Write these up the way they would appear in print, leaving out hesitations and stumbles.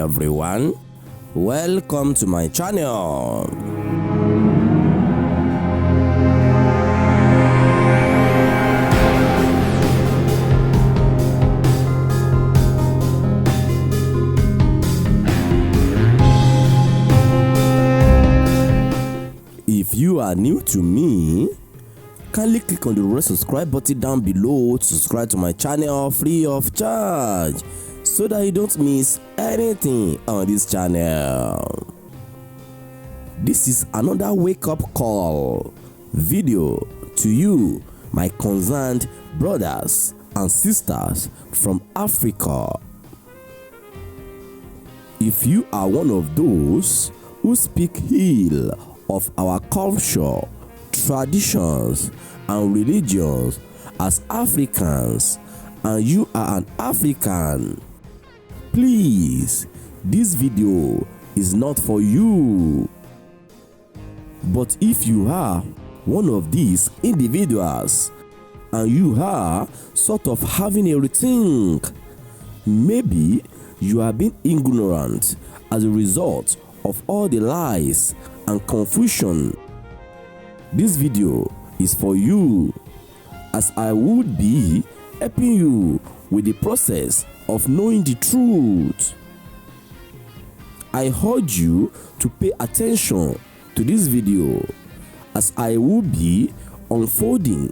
everyone, welcome to my channel. If you are new to me, kindly click on the red subscribe button down below to subscribe to my channel free of charge so that you don't miss anything on this channel. This is another wake-up call video to you, my concerned brothers and sisters from Africa. If you are one of those who speak ill of our culture, traditions and religions as Africans, and you are an African, please, this video is not for you. But if you are one of these individuals and you are sort of having a rethink, maybe you have been ignorant as a result of all the lies and confusion, this video is for you, as I would be helping you with the process of knowing the truth. I urge you to pay attention to this video, as I will be unfolding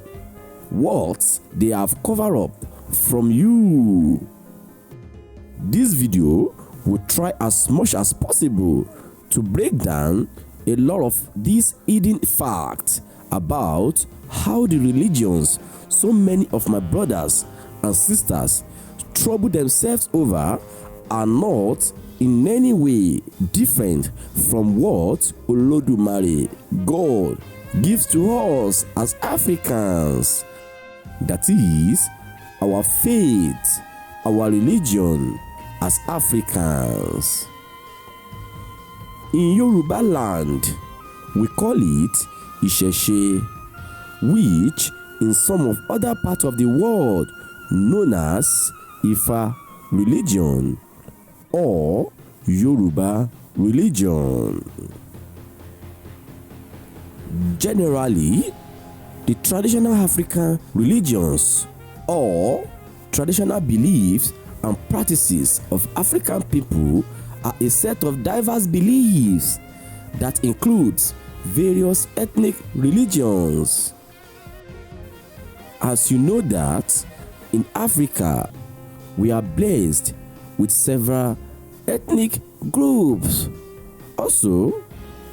what they have covered up from you. This video will try as much as possible to break down a lot of these hidden facts about how the religions so many of my brothers and sisters trouble themselves over are not in any way different from what Olodumare, God, gives to us as Africans. That is our faith, our religion as Africans. In Yoruba land, we call it Ìṣẹ̀ṣe, which in some of other parts of the world known as Ifa religion or Yoruba religion. Generally, the traditional African religions or traditional beliefs and practices of African people are a set of diverse beliefs that includes various ethnic religions. As you know that in Africa we are blessed with several ethnic groups, also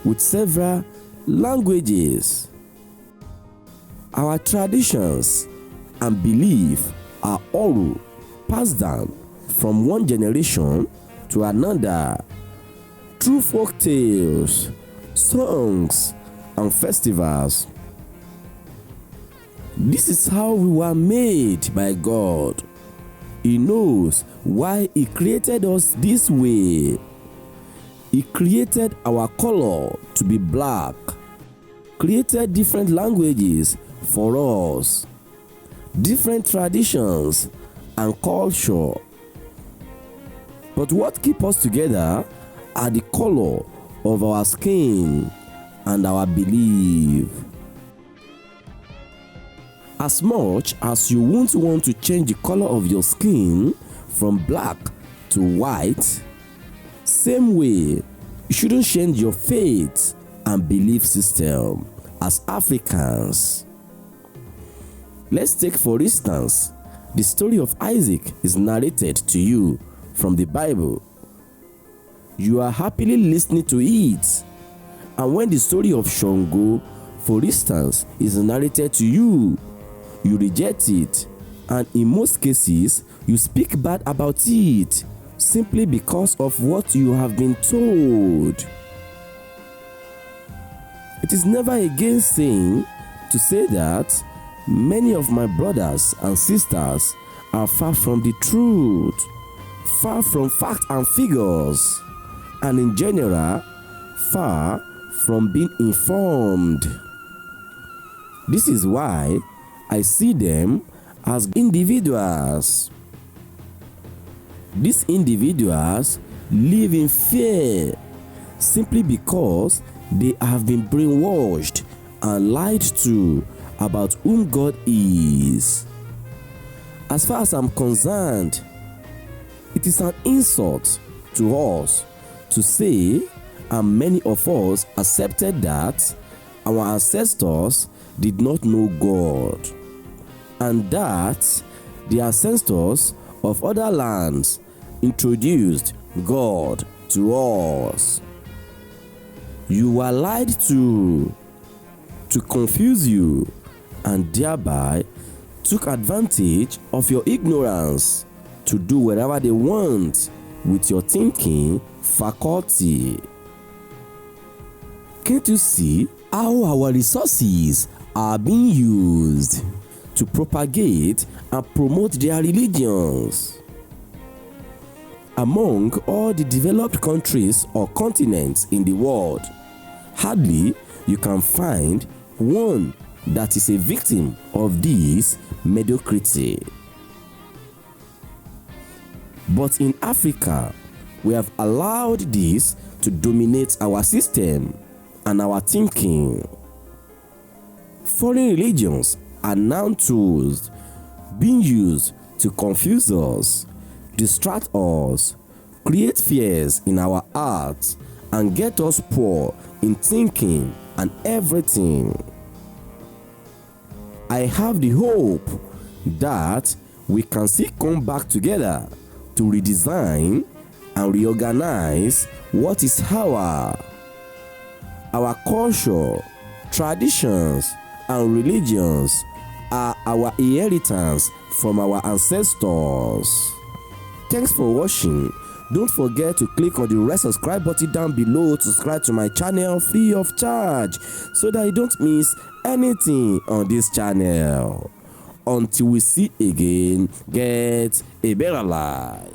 with several languages. Our traditions and beliefs are all passed down from one generation to another through folk tales, songs and festivals. This is how we were made by God. He knows why He created us this way. He created our color to be black, created different languages for us, different traditions and culture. But what keeps us together are the color of our skin and our belief. As much as you won't want to change the color of your skin from black to white, same way you shouldn't change your faith and belief system as Africans. Let's take for instance the story of Isaac is narrated to you from the Bible. You are happily listening to it. And when the story of Shango, for instance, is narrated to you, you reject it, and in most cases you speak bad about it simply because of what you have been told. It is never again saying to say that many of my brothers and sisters are far from the truth, far from facts and figures, and in general, far from being informed. This is why I see them as individuals. These individuals live in fear simply because they have been brainwashed and lied to about whom God is. As far as I'm concerned, it is an insult to us to say, and many of us accepted, that our ancestors did not know God, and that the ancestors of other lands introduced God to us. You were lied to confuse you, and thereby took advantage of your ignorance to do whatever they want with your thinking faculty. Can't you see how our resources are being used to propagate and promote their religions? Among all the developed countries or continents in the world, hardly you can find one that is a victim of this mediocrity. But in Africa, we have allowed this to dominate our system and our thinking. Foreign religions are now tools being used to confuse us, distract us, create fears in our hearts, and get us poor in thinking and everything. I have the hope that we can still come back together to redesign and reorganize what is our culture, traditions, and religions are our inheritance from our ancestors. Thanks for watching. Don't forget to click on the red subscribe button down below to subscribe to my channel free of charge so that you don't miss anything on this channel. Until we see again, get a better life.